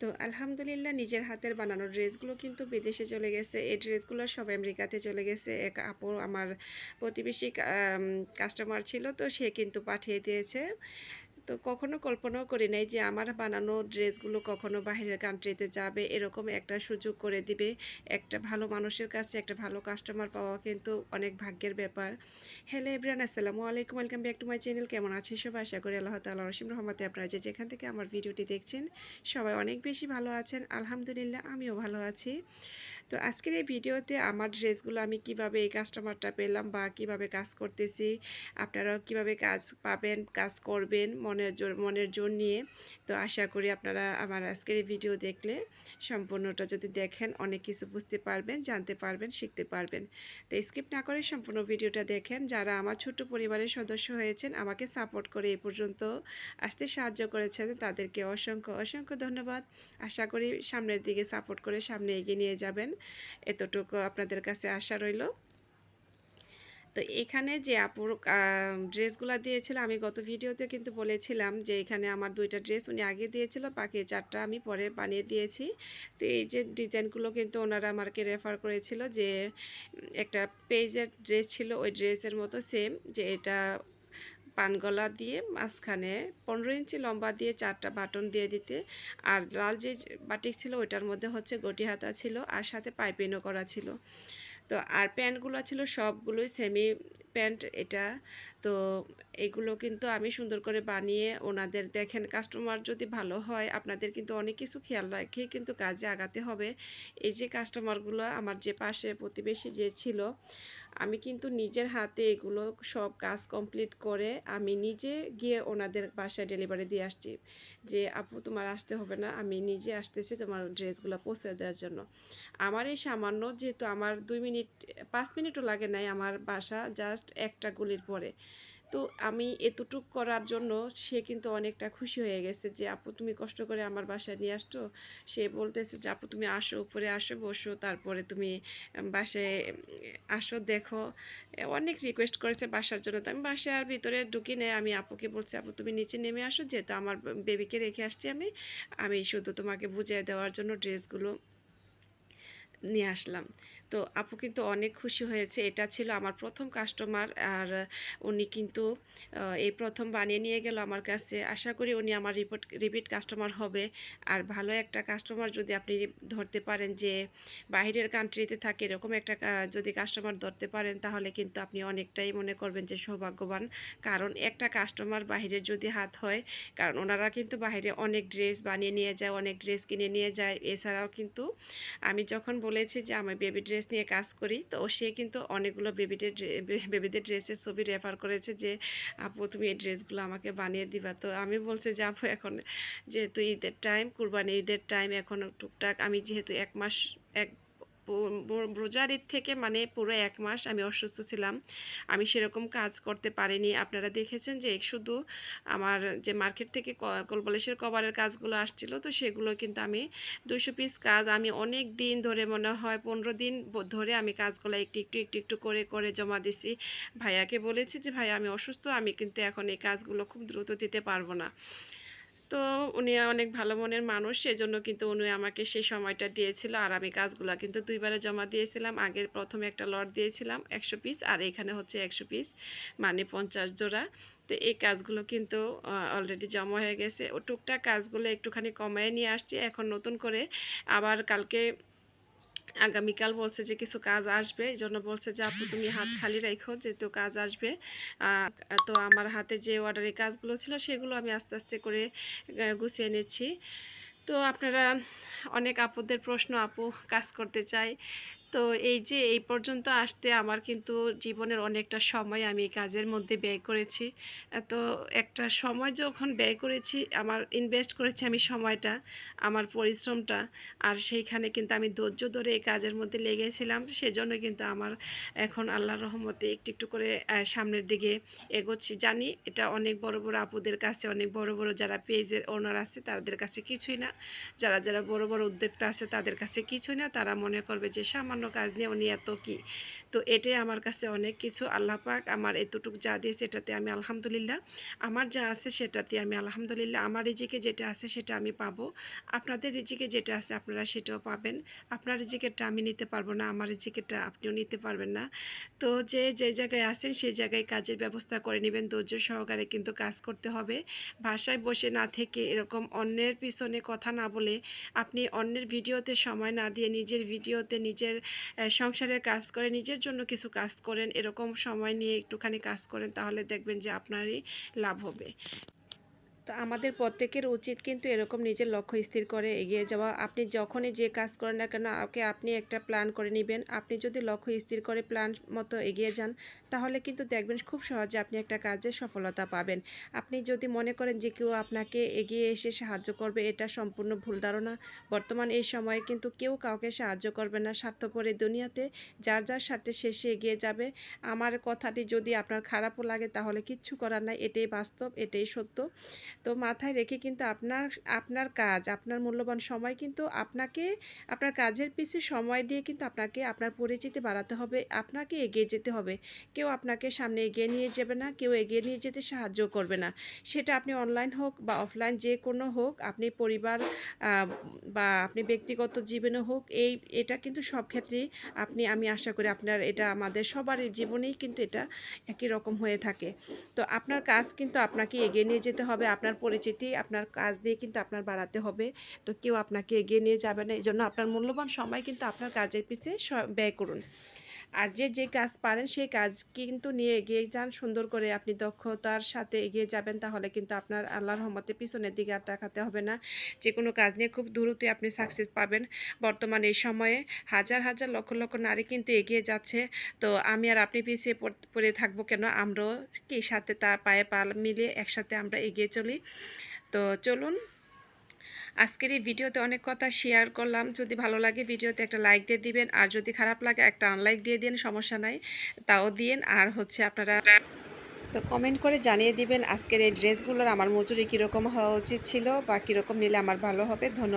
তো আলহামদুলিল্লাহ নিজের হাতের বানানো ড্রেসগুলো কিন্তু বিদেশে চলে গেছে। এই ড্রেসগুলো সব আমেরিকাতে চলে গেছে। এক আপু আমার প্রতিবেশী কাস্টমার ছিল, তো সে কিন্তু পাঠিয়ে দিয়েছে। তো কখনো কল্পনাও করি নাই যে আমার বানানো ড্রেসগুলো কখনো বাহিরের কান্ট্রিতে যাবে, এরকম একটা সুযোগ করে দিবে। একটা ভালো মানুষের কাছে একটা ভালো কাস্টমার পাওয়া কিন্তু অনেক ভাগ্যের ব্যাপার। হ্যালো এভরিওয়ান, আসসালামু আলাইকুম, welcome back to my channel. কেমন আছেন সবাই? আশা করি আল্লাহ তাআলার অসীম রহমতে আপনারা যে যেখান থেকে আমার ভিডিওটি দেখছেন সবাই অনেক বেশি ভালো আছেন। আলহামদুলিল্লাহ আমিও ভালো আছি। তো আজকের এই ভিডিওতে আমার ড্রেসগুলো আমি কিভাবে এই কাস্টমারটা পেলাম বা কিভাবে কাজ করতেছি, আপনারাও কিভাবে কাজ পাবেন, কাজ করবেন মনের জোর নিয়ে। তো আশা করি আপনারা আমার আজকের এই ভিডিও দেখলে সম্পূর্ণটা যদি দেখেন অনেক কিছু বুঝতে পারবেন, জানতে পারবেন, শিখতে পারবেন। তো স্কিপ না করে সম্পূর্ণ ভিডিওটা দেখেন। যারা আমার ছোট্ট পরিবারের সদস্য হয়েছেন, আমাকে সাপোর্ট করে এই পর্যন্ত আসতে সাহায্য করেছেন, তাদেরকে অসংখ্য অসংখ্য ধন্যবাদ। আশা করি সামনের দিকে সাপোর্ট করে সামনে এগিয়ে নিয়ে যাবেন, এতটুকু আপনাদের কাছে আশা রইল। তো এখানে যে আপুর ড্রেসগুলো দিয়েছিল, আমি গত ভিডিওতে কিন্তু বলেছিলাম যে এখানে আমার 2টা ড্রেস উনি আগে দিয়েছিল, বাকি 4টা আমি পরে বানিয়ে দিয়েছি। তো এই যে ডিজাইনগুলো কিন্তু ওনারা আমাকে রেফার করেছিল যে একটা পেজের ড্রেস ছিল ওই ড্রেসের মতো সেম, যে এটা পানগলা দিয়ে মাঝখানে 15 ইঞ্চি লম্বা দিয়ে 4টা বাটন দিয়ে দিতে। আর লাল যে বাটিক ছিল ওইটার মধ্যে হচ্ছে গটি হাতা ছিল, আর সাথে পাইপিংও করা ছিল। তো আর প্যান্টগুলো ছিল সবগুলোই সেমি প্যান্ট এটা। তো এগুলো কিন্তু আমি সুন্দর করে বানিয়ে ওনাদের, দেখেন কাস্টমার যদি ভালো হয় আপনাদের কিন্তু অনেক কিছু খেয়াল রেখেই কিন্তু কাজে আগাতে হবে। এই যে কাস্টমারগুলো আমার যে পাশে প্রতিবেশী যে ছিল, আমি কিন্তু নিজের হাতে এগুলো সব কাজ কমপ্লিট করে আমি নিজে গিয়ে ওনাদের বাসায় ডেলিভারি দিয়ে আসছি, যে আপু তোমার আসতে হবে না, আমি নিজে আসতেছি তোমার ড্রেসগুলো পৌঁছে দেওয়ার জন্য। আমার এই সামান্য, যেহেতু আমার 2 মিনিট 5 মিনিটও লাগে নাই, আমার বাসা জাস্ট একটা গলির পরে। তো আমি এতটুক করার জন্য সে কিন্তু অনেকটা খুশি হয়ে গেছে যে আপু তুমি কষ্ট করে আমার বাসায় নিয়ে আসছো। সে বলতেছে যে আপু তুমি আসো, উপরে আসো, বসো, তারপরে তুমি বাসায় আসো দেখো। অনেক রিকোয়েস্ট করেছে বাসার জন্য। তো আমি বাসায় আর ভিতরে ঢুকি নেই, আমি আপুকে বলছি আপু তুমি নিচে নেমে আসো, যেহেতু আমার বেবিকে রেখে আসছি আমি, আমি শুধু তোমাকে বুঝিয়ে দেওয়ার জন্য ড্রেসগুলো নিয়ে আসলাম। তো আপু কিন্তু অনেক খুশি হয়েছে। এটা ছিল আমার প্রথম কাস্টমার, আর উনি কিন্তু এই প্রথম বানিয়ে নিয়ে গেল আমার কাছে। আশা করি উনি আমার রিপিট কাস্টমার হবে। আর ভালো একটা কাস্টমার যদি আপনি ধরতে পারেন, যে বাহিরের কান্ট্রিতে থাকে এরকম একটা যদি কাস্টমার ধরতে পারেন, তাহলে কিন্তু আপনি অনেকটাই মনে করবেন যে সৌভাগ্যবান। কারণ একটা কাস্টমার বাহিরের যদি হাত হয়, কারণ ওনারা কিন্তু বাহিরে অনেক ড্রেস বানিয়ে নিয়ে যায়, অনেক ড্রেস কিনে নিয়ে যায়। এছাড়াও কিন্তু আমি যখন বলেছি যে আমি বেবি ড্রেস নিয়ে কাজ করি, তো সে কিন্তু অনেকগুলো বেবিদের ড্রেসের ছবি রেফার করেছে যে আপু তুমি এই ড্রেসগুলো আমাকে বানিয়ে দিবা। তো আমি বলছি যে আপু এখন যেহেতু ঈদের টাইম, কুরবানি ঈদের টাইম, এখন টুকটাক আমি যেহেতু এক রোজার ঈদ থেকে মানে পুরো 1 মাস আমি অসুস্থ ছিলাম, আমি সেরকম কাজ করতে পারিনি। আপনারা দেখেছেন যে শুধু আমার যে মার্কেট থেকে কোলবালিশের কভারের কাজগুলো আসছিল, তো সেগুলো কিন্তু আমি 200 পিস কাজ আমি অনেক দিন ধরে, মনে হয় 15 দিন ধরে আমি কাজগুলো একটু করে করে জমা দিছি। ভাইয়াকে বলেছি যে ভাইয়া আমি অসুস্থ, আমি কিন্তু এখন এই কাজগুলো খুব দ্রুত দিতে পারবো না। তো উনি অনেক ভালো মনের মানুষ, সেজন্য কিন্তু উনি আমাকে সেই সময়টা দিয়েছিল। আর আমি কাজগুলো কিন্তু 2বারে জমা দিয়েছিলাম। আগের প্রথমে একটা লট দিয়েছিলাম 100 পিস, আর এখানে হচ্ছে 100 পিস মানে 50 জোড়া। তো এই কাজগুলো কিন্তু অলরেডি জমা হয়ে গেছে। ও টুকটাক কাজগুলো একটুখানি কমায় নিয়ে আসছি এখন নতুন করে। আবার কালকে আগামীকাল বলছে যে কিছু কাজ আসবে, এই জন্য বলছে যে আপু তুমি হাত খালি রাখো, যেহেতু কাজ আসবে। তো আমার হাতে যে অর্ডারের কাজগুলো ছিল সেগুলো আমি আস্তে আস্তে করে গুছিয়ে নিচ্ছি। তো আপনারা, অনেক আপুদের প্রশ্ন, আপু কাজ করতে চাই। তো এই যে এই পর্যন্ত আসতে আমার কিন্তু জীবনের অনেকটা সময় আমি কাজের মধ্যে ব্যয় করেছি। তো একটা সময় যখন ব্যয় করেছি, আমার ইনভেস্ট করেছি আমি সময়টা, আমার পরিশ্রমটা, আর সেইখানে কিন্তু আমি ধৈর্য ধরে এই কাজের মধ্যে লেগেছিলাম। সেজন্য কিন্তু আমার এখন আল্লাহর রহমতে একটু একটু করে সামনের দিকে এগোচ্ছি। জানি এটা অনেক বড় বড় আপুদের কাছে, অনেক বড় বড় যারা পেজের ওনার আছে তাদের কাছে কিছুই না, যারা যারা বড় বড় উদ্যোক্তা আছে তাদের কাছে কিছুই না। তারা মনে করবে যে সামান্য কোনো কাজ নিয়ে উনি এত কি। তো এটাই আমার কাছে অনেক কিছু। আল্লাহ পাক আমার এতটুক যা দিয়েছে এটাতে আমি আলহামদুলিল্লাহ। আমার যা আছে সেটাতে আমি আলহামদুলিল্লাহ। আমার রিজিকে যেটা আছে সেটা আমি পাবো। আপনাদের রিজিকে যেটা আছে আপনারা সেটাও পাবেন। আপনার রিজিকেরটা আমি নিতে পারবো না, আমার রিজিকেরটা আপনিও নিতে পারবেন না। তো যে জায়গায় আছেন সেই জায়গায় কাজের ব্যবস্থা করে নেবেন। ধৈর্য সহকারে কিন্তু কাজ করতে হবে। বাসায় বসে না থেকে এরকম অন্যের পিছনে কথা না বলে আপনি অন্যের ভিডিওতে সময় না দিয়ে নিজের ভিডিওতে নিজের সংসারের কাজ করে নিজের জন্য কিছু কাজ করেন। এরকম সময় নিয়ে একটুখানি কাজ করেন, তাহলে দেখবেন যে আপনারই লাভ হবে। তো আমাদের প্রত্যেকের উচিত কিন্তু এরকম নিজের লক্ষ্য স্থির করে এগিয়ে যাওয়া। আপনি যখনই যে কাজ করেন না কেন আপনি একটা প্ল্যান করে নেবেন। আপনি যদি লক্ষ্য স্থির করে প্ল্যান মতো এগিয়ে যান, তাহলে কিন্তু দেখবেন খুব সহজে আপনি একটা কাজে সফলতা পাবেন। আপনি যদি মনে করেন যে কেউ আপনাকে এগিয়ে এসে সাহায্য করবে, এটা সম্পূর্ণ ভুল ধারণা। বর্তমান এই সময়ে কিন্তু কেউ কাউকে সাহায্য করবে না। স্বার্থপর এই দুনিয়াতে যার স্বার্থে শেষে এগিয়ে যাবে। আমার কথাটি যদি আপনার খারাপও লাগে তাহলে কিচ্ছু করার নাই, এটাই বাস্তব, এটাই সত্য। তো মাথায় রেখে কিন্তু আপনার কাজ, আপনার মূল্যবান সময় কিন্তু আপনার কাজের পিছে সময় দিয়ে কিন্তু আপনাকে আপনার পরিচিতি বাড়াতে হবে, আপনাকে এগিয়ে যেতে হবে। কেউ আপনাকে সামনে এগিয়ে নিয়ে যাবে না, কেউ এগিয়ে নিয়ে যেতে সাহায্য করবে না। সেটা আপনি অনলাইন হোক বা অফলাইন যে কোনো হোক, আপনি পরিবার বা আপনি ব্যক্তিগত জীবনে হোক, এটা কিন্তু সব ক্ষেত্রেই আমি আশা করি এটা আমাদের সবারই জীবনেই কিন্তু এটা একই রকম হয়ে থাকে। তো আপনার কাজ কিন্তু আপনাকে এগিয়ে নিয়ে যেতে হবে, আপনার পরিচিতি আপনার কাজ দিয়ে কিন্তু আপনার বাড়াতে হবে। তো কেউ আপনাকে এগিয়ে নিয়ে যাবে না, এই জন্য আপনার মূল্যবান সময় কিন্তু আপনার কাজের পিছে ব্যয় করুন। আর যে কাজ পারেন সেই কাজ কিন্তু নিয়ে এগিয়ে যান সুন্দর করে, আপনি দক্ষতার সাথে এগিয়ে যাবেন, তাহলে কিন্তু আপনার আল্লাহর রহমতে পিছনের দিকে আর তাকাতে হবে না। যে কোনো কাজ নিয়ে খুব দ্রুতই আপনি সাকসেস পাবেন। বর্তমান এই সময়ে হাজার হাজার লক্ষ লক্ষ নারী কিন্তু এগিয়ে যাচ্ছে। তো আমি আর আপনি পিছিয়ে পড়ে থাকবো কেন? আমরাও কি সাথে তা পায়ে পা মিলিয়ে একসাথে আমরা এগিয়ে চলি। তো চলুন, আজকের এই ভিডিওতে অনেক কথা শেয়ার করলাম। যদি ভালো লাগে ভিডিওতে একটা লাইক দিয়ে দিবেন, আর যদি খারাপ লাগে একটা আনলাইক দিয়ে দিন, সমস্যা নাই, তাও দিন। আর হচ্ছে আপনারা তো কমেন্ট করে জানিয়ে দিবেন আজকের এই ড্রেসগুলোর আমার মজুরি কীরকম হওয়া উচিত ছিল বা কীরকম নিলে আমার ভালো হবে। ধন্যবাদ।